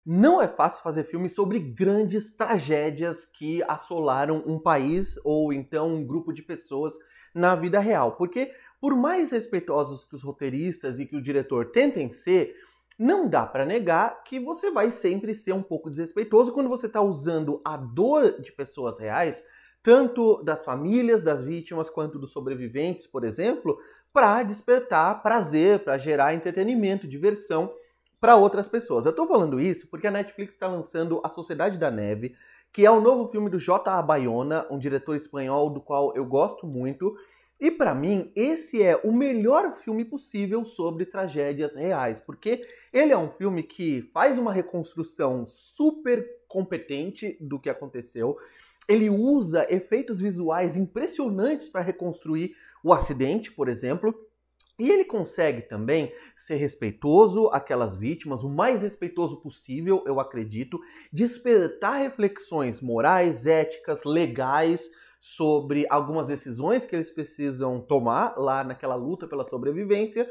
Não é fácil fazer filmes sobre grandes tragédias que assolaram um país ou então um grupo de pessoas na vida real, porque por mais respeitosos que os roteiristas e que o diretor tentem ser, não dá para negar que você vai sempre ser um pouco desrespeitoso quando você está usando a dor de pessoas reais, tanto das famílias das vítimas quanto dos sobreviventes, por exemplo, para despertar prazer, para gerar entretenimento, diversão para outras pessoas. Eu tô falando isso porque a Netflix está lançando A Sociedade da Neve, que é o novo filme do J.A. Bayona, um diretor espanhol do qual eu gosto muito. E para mim, esse é o melhor filme possível sobre tragédias reais, porque ele é um filme que faz uma reconstrução super competente do que aconteceu. Ele usa efeitos visuais impressionantes para reconstruir o acidente, por exemplo. E ele consegue também ser respeitoso àquelas vítimas, o mais respeitoso possível, eu acredito, despertar reflexões morais, éticas, legais sobre algumas decisões que eles precisam tomar lá naquela luta pela sobrevivência.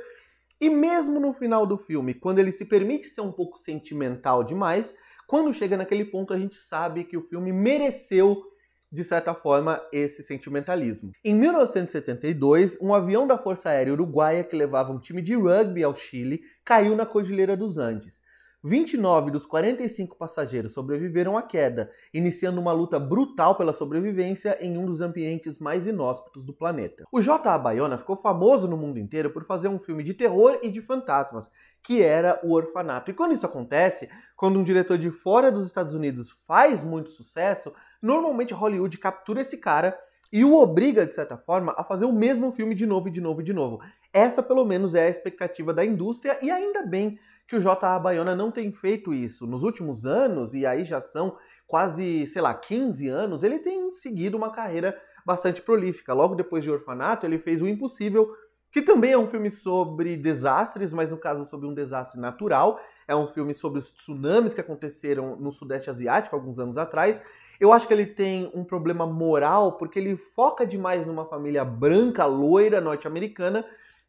E mesmo no final do filme, quando ele se permite ser um pouco sentimental demais, quando chega naquele ponto a gente sabe que o filme mereceu de certa forma, esse sentimentalismo. Em 1972, um avião da Força Aérea Uruguaia que levava um time de rugby ao Chile caiu na Cordilheira dos Andes. 29 dos 45 passageiros sobreviveram à queda, iniciando uma luta brutal pela sobrevivência em um dos ambientes mais inóspitos do planeta. O J.A. Bayona ficou famoso no mundo inteiro por fazer um filme de terror e de fantasmas, que era O Orfanato. E quando isso acontece, quando um diretor de fora dos Estados Unidos faz muito sucesso, normalmente Hollywood captura esse cara e o obriga, de certa forma, a fazer o mesmo filme de novo e de novo e de novo. Essa, pelo menos, é a expectativa da indústria, e ainda bem que o J.A. Bayona não tem feito isso. Nos últimos anos, e aí já são quase, 15 anos, ele tem seguido uma carreira bastante prolífica. Logo depois de Orfanato, ele fez O Impossível, que também é um filme sobre desastres, mas no caso sobre um desastre natural. É um filme sobre os tsunamis que aconteceram no Sudeste Asiático alguns anos atrás. Eu acho que ele tem um problema moral porque ele foca demais numa família branca, loira, norte-americana,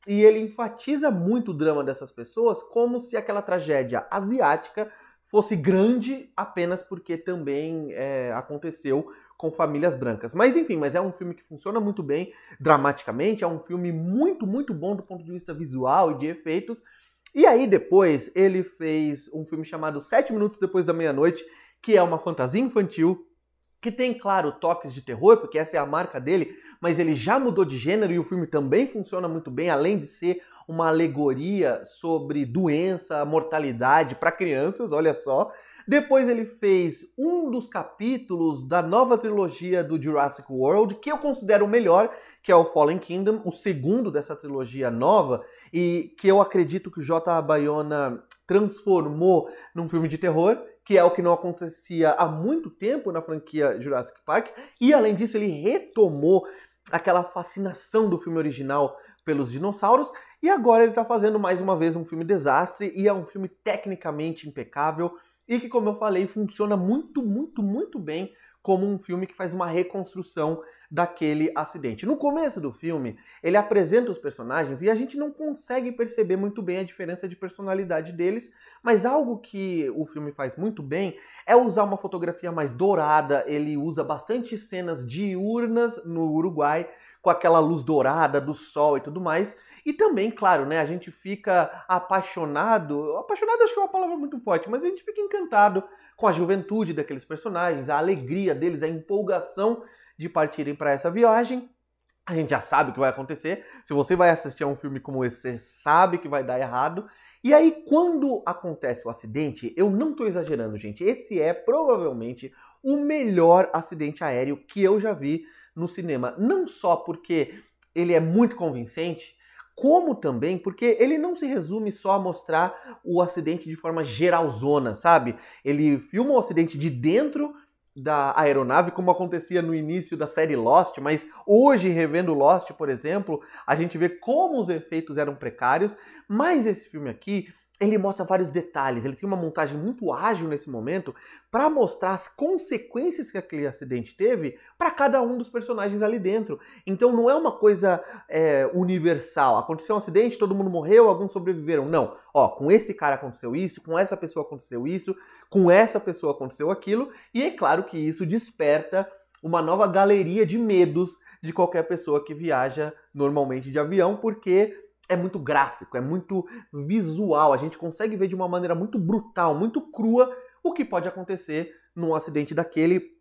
e ele enfatiza muito o drama dessas pessoas como se aquela tragédia asiática fosse grande apenas porque também aconteceu com famílias brancas. Mas enfim, é um filme que funciona muito bem dramaticamente, é um filme muito, muito bom do ponto de vista visual e de efeitos. E aí depois ele fez um filme chamado 7 Minutos Depois da Meia-Noite, que é uma fantasia infantil, que tem, claro, toques de terror, porque essa é a marca dele, mas ele já mudou de gênero e o filme também funciona muito bem, além de ser uma alegoria sobre doença, mortalidade para crianças, olha só. Depois ele fez um dos capítulos da nova trilogia do Jurassic World, que eu considero o melhor, que é o Fallen Kingdom, o segundo dessa trilogia nova, e que eu acredito que o J.A. Bayona transformou num filme de terror, que é o que não acontecia há muito tempo na franquia Jurassic Park, e além disso ele retomou aquela fascinação do filme original pelos dinossauros, e agora ele está fazendo mais uma vez um filme desastre, e é um filme tecnicamente impecável, e que, como eu falei, funciona muito, muito, muito bem como um filme que faz uma reconstrução daquele acidente. No começo do filme, ele apresenta os personagens e a gente não consegue perceber muito bem a diferença de personalidade deles, mas algo que o filme faz muito bem é usar uma fotografia mais dourada. Ele usa bastante cenas diurnas no Uruguai, com aquela luz dourada do sol e tudo mais. E também, claro, né, a gente fica apaixonado acho que é uma palavra muito forte, mas a gente fica encantado com a juventude daqueles personagens, a alegria deles, a empolgação de partirem para essa viagem. A gente já sabe o que vai acontecer. Se você vai assistir a um filme como esse, você sabe que vai dar errado. E aí, quando acontece o acidente, eu não estou exagerando, gente, esse é provavelmente o melhor acidente aéreo que eu já vi no cinema. Não só porque ele é muito convincente, como também porque ele não se resume só a mostrar o acidente de forma geralzona, sabe? Ele filma o acidente de dentro da aeronave, como acontecia no início da série Lost, mas hoje, revendo Lost, por exemplo, a gente vê como os efeitos eram precários, mas esse filme aqui, ele mostra vários detalhes, ele tem uma montagem muito ágil nesse momento para mostrar as consequências que aquele acidente teve para cada um dos personagens ali dentro. Então não é uma coisa universal. Aconteceu um acidente, todo mundo morreu, alguns sobreviveram. Não. Ó, com esse cara aconteceu isso, com essa pessoa aconteceu isso, com essa pessoa aconteceu aquilo, e é claro que isso desperta uma nova galeria de medos de qualquer pessoa que viaja normalmente de avião, porque é muito gráfico, é muito visual, a gente consegue ver de uma maneira muito brutal, muito crua o que pode acontecer num acidente daquele.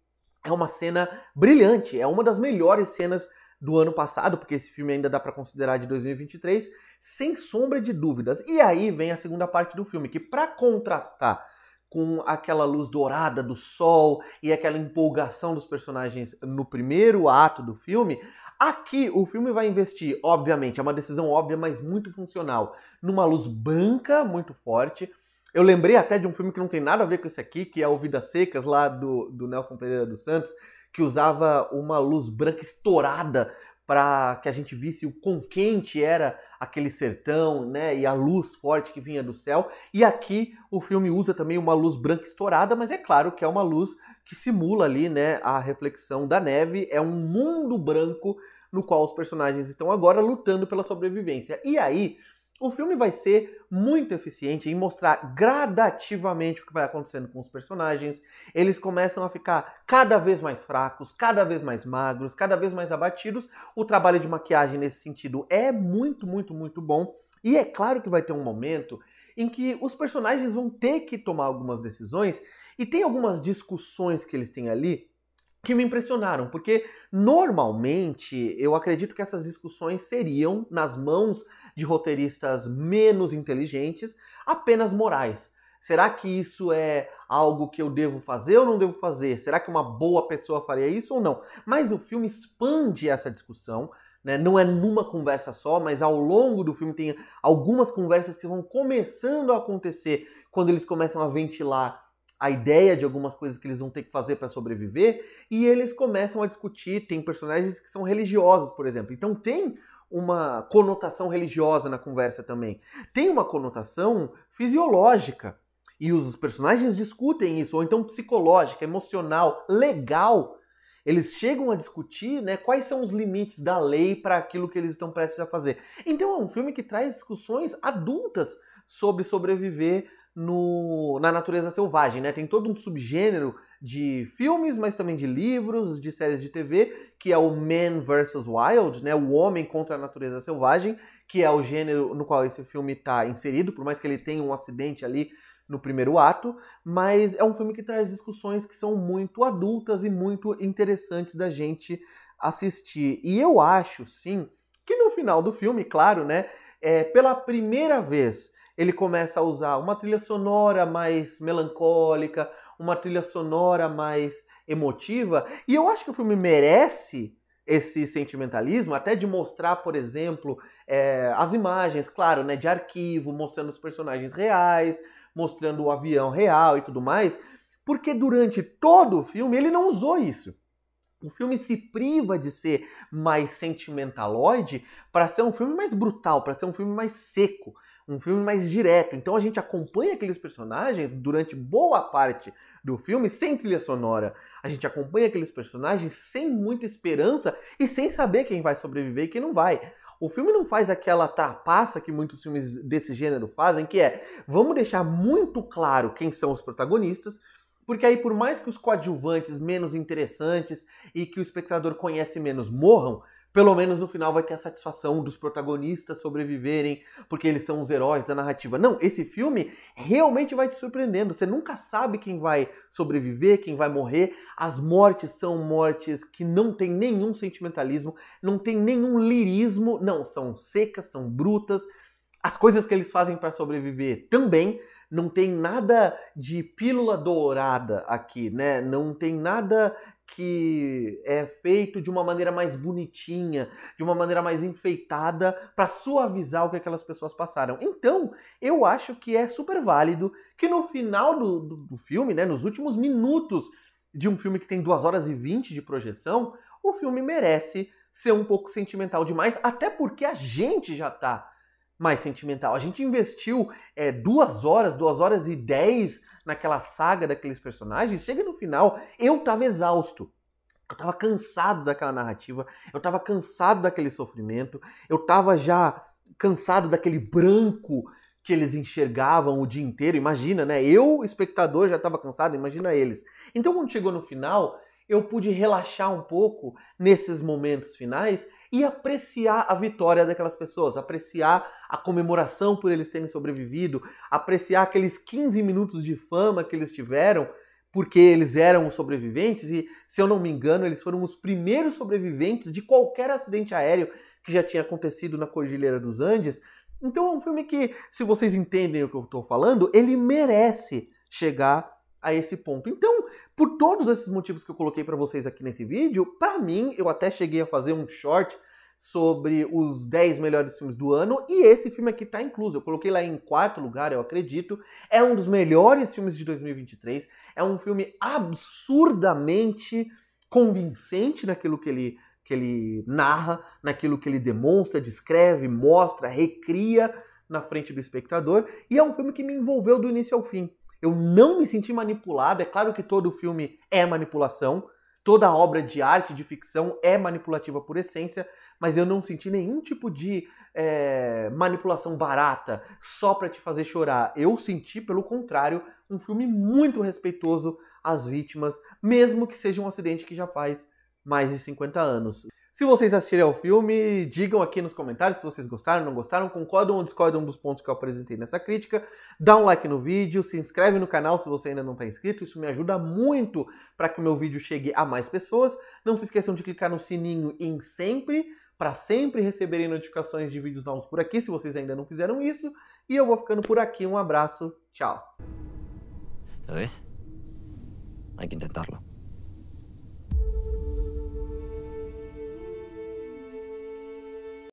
É uma cena brilhante, é uma das melhores cenas do ano passado, porque esse filme ainda dá para considerar de 2023, sem sombra de dúvidas. E aí vem a segunda parte do filme, que para contrastar com aquela luz dourada do sol e aquela empolgação dos personagens no primeiro ato do filme, aqui o filme vai investir, obviamente, é uma decisão óbvia, mas muito funcional, numa luz branca muito forte. Eu lembrei até de um filme que não tem nada a ver com esse aqui, que é o Vidas Secas, lá do Nelson Pereira dos Santos, que usava uma luz branca estourada para que a gente visse o quão quente era aquele sertão, né, e a luz forte que vinha do céu. E aqui o filme usa também uma luz branca estourada, mas é claro que é uma luz que simula ali, né, a reflexão da neve. É um mundo branco no qual os personagens estão agora lutando pela sobrevivência. E aí o filme vai ser muito eficiente em mostrar gradativamente o que vai acontecendo com os personagens. Eles começam a ficar cada vez mais fracos, cada vez mais magros, cada vez mais abatidos. O trabalho de maquiagem nesse sentido é muito, muito, muito bom. E é claro que vai ter um momento em que os personagens vão ter que tomar algumas decisões, e tem algumas discussões que eles têm ali que me impressionaram, porque normalmente eu acredito que essas discussões seriam, nas mãos de roteiristas menos inteligentes, apenas morais. Será que isso é algo que eu devo fazer ou não devo fazer? Será que uma boa pessoa faria isso ou não? Mas o filme expande essa discussão, né? Não é numa conversa só, mas ao longo do filme tem algumas conversas que vão começando a acontecer quando eles começam a ventilar a ideia de algumas coisas que eles vão ter que fazer para sobreviver, e eles começam a discutir. Tem personagens que são religiosos, por exemplo, então tem uma conotação religiosa na conversa também. Tem uma conotação fisiológica, e os personagens discutem isso, ou então psicológica, emocional, legal. Eles chegam a discutir, né, quais são os limites da lei para aquilo que eles estão prestes a fazer. Então é um filme que traz discussões adultas sobre sobreviver na natureza selvagem, né? Tem todo um subgênero de filmes, mas também de livros, de séries de TV, que é o Man vs. Wild, né? O homem contra a natureza selvagem, que é o gênero no qual esse filme está inserido, por mais que ele tenha um acidente ali no primeiro ato, mas é um filme que traz discussões que são muito adultas e muito interessantes da gente assistir. E eu acho, sim, que no final do filme, claro, né? Pela primeira vez ele começa a usar uma trilha sonora mais melancólica, uma trilha sonora mais emotiva, e eu acho que o filme merece esse sentimentalismo, até de mostrar, por exemplo, as imagens, claro, né, de arquivo, mostrando os personagens reais, mostrando o avião real e tudo mais, porque durante todo o filme ele não usou isso. O filme se priva de ser mais sentimentaloide para ser um filme mais brutal, para ser um filme mais seco, um filme mais direto. Então a gente acompanha aqueles personagens durante boa parte do filme sem trilha sonora. A gente acompanha aqueles personagens sem muita esperança e sem saber quem vai sobreviver e quem não vai. O filme não faz aquela trapaça que muitos filmes desse gênero fazem, que é, vamos deixar muito claro quem são os protagonistas, porque aí, por mais que os coadjuvantes menos interessantes e que o espectador conhece menos morram, pelo menos no final vai ter a satisfação dos protagonistas sobreviverem, porque eles são os heróis da narrativa. Não, esse filme realmente vai te surpreendendo. Você nunca sabe quem vai sobreviver, quem vai morrer. As mortes são mortes que não tem nenhum sentimentalismo, não tem nenhum lirismo. Não, são secas, são brutas. As coisas que eles fazem para sobreviver também. Não tem nada de pílula dourada aqui, né? Não tem nada que é feito de uma maneira mais bonitinha, de uma maneira mais enfeitada para suavizar o que aquelas pessoas passaram. Então, eu acho que é super válido que no final do filme, né, nos últimos minutos de um filme que tem 2 horas e 20 de projeção, o filme merece ser um pouco sentimental demais, até porque a gente já tá mais sentimental. A gente investiu 2 horas e 10 naquela saga daqueles personagens. Chega no final, eu tava exausto. Eu tava cansado daquela narrativa, eu tava cansado daquele sofrimento, eu tava já cansado daquele branco que eles enxergavam o dia inteiro. Imagina, né? Eu, espectador, já tava cansado, imagina eles. Então, quando chegou no final, eu pude relaxar um pouco nesses momentos finais e apreciar a vitória daquelas pessoas, apreciar a comemoração por eles terem sobrevivido, apreciar aqueles 15 minutos de fama que eles tiveram, porque eles eram os sobreviventes e, se eu não me engano, eles foram os primeiros sobreviventes de qualquer acidente aéreo que já tinha acontecido na Cordilheira dos Andes. Então é um filme que, se vocês entendem o que eu estou falando, ele merece chegar a esse ponto. Então, por todos esses motivos que eu coloquei para vocês aqui nesse vídeo, para mim, eu até cheguei a fazer um short sobre os 10 melhores filmes do ano, e esse filme aqui tá incluso. Eu coloquei lá em 4º lugar, eu acredito. É um dos melhores filmes de 2023. É um filme absurdamente convincente naquilo que ele narra, naquilo que ele demonstra, descreve, mostra, recria na frente do espectador. E é um filme que me envolveu do início ao fim. Eu não me senti manipulado. É claro que todo filme é manipulação. Toda obra de arte, de ficção, é manipulativa por essência, mas eu não senti nenhum tipo de manipulação barata só pra te fazer chorar. Eu senti, pelo contrário, um filme muito respeitoso às vítimas, mesmo que seja um acidente que já faz mais de 50 anos. Se vocês assistirem ao filme, digam aqui nos comentários se vocês gostaram, não gostaram, concordam ou discordam dos pontos que eu apresentei nessa crítica. Dá um like no vídeo, se inscreve no canal se você ainda não está inscrito, isso me ajuda muito para que o meu vídeo chegue a mais pessoas. Não se esqueçam de clicar no sininho em sempre, para sempre receberem notificações de vídeos novos por aqui, se vocês ainda não fizeram isso. E eu vou ficando por aqui, um abraço, tchau. ¿Lo ves? Hay que intentarlo.